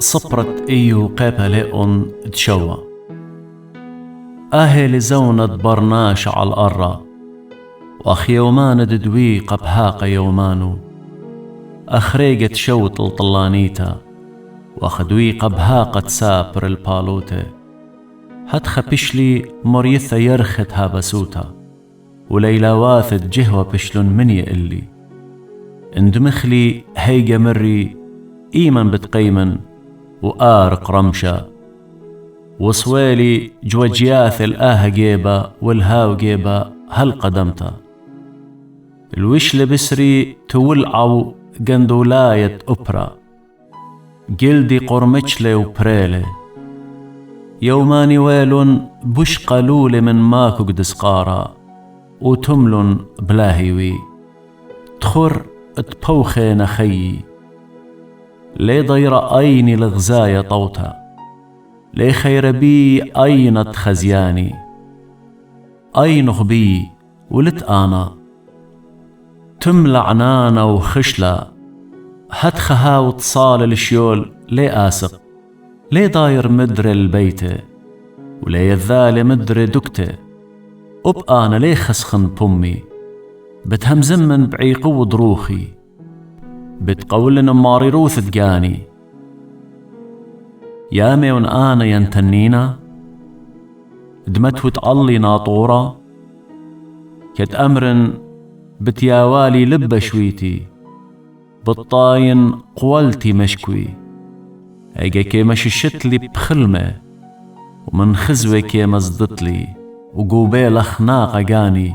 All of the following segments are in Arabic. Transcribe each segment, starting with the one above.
صبرت إيو قابلئن تشوى أهل زونة برناش على الأرة وأخ يومان ددوي قبهاق يومانو أخريقت شوت الطلانيتا وأخدوي قبهاقت سابر البالوتة هتخ بشلي مريثة يرخت هابسوتا وليلا واثت جهوة بشلون من يقلي اندمخلي هيجا مري إيمن بتقيمن وآرق رمشة وصويلي جوجياث الآه جيبة والهاو جيبة هل قدمتا الوشل بسري تولعو جندولاية أوبرا جلدي قرمشلي وبريلي يوماني ويلون بش قلولي من ماكو قدسقارا وتملن بلاهيوي تخر تبوخي نخيي لي ضير أيني لغزايا طوتا لي خير بي أينت خزياني أينخ بي ولت أنا تملعنانا وخشلا هتخها وتصال الشيول لي آسق لي داير مدر البيت ولي يذال مدر دكته أنا لي خسخن بمي بتهمزمن بعيق وضروخي بتقولن ماري روث تقاني يامي أنا ينتنينا دمت وتعلي ناطورة كت أمرن بتياوالي لب شويتي بالطاين قولتي مشكوي ايجا كي مششتلي بخلمة ومن خزوة كي مزدتلي وقوبيل أخناق أقاني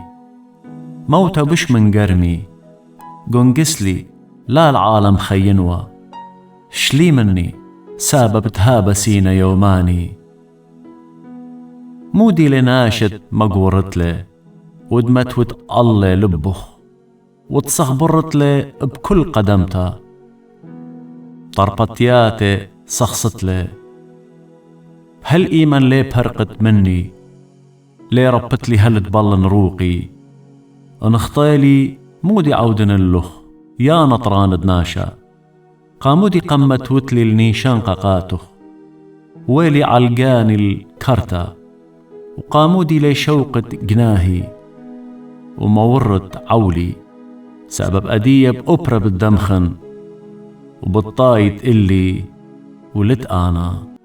موتا بش من قرمي قنقسلي لا العالم خينوا شلي مني سابب تهابسين يوماني مودي لناشد مقورتلي ودمت وتقلي لبخ وتصخبرتلي بكل قدمتا طربطياتي صخصتلي هل إيمن لي برقت مني لي ربتلي هل تبلن روقي انخطيلي مودي عودن اللخ يا نطران دناشا قامودي قمت وتلي النيشان قاقاتخ ويلي علقاني الكرتا وقامودي لي شوقة جناهي ومورت عولي سبب أدية بأوبرا بالدمخن وبالطايت إلي ولت أنا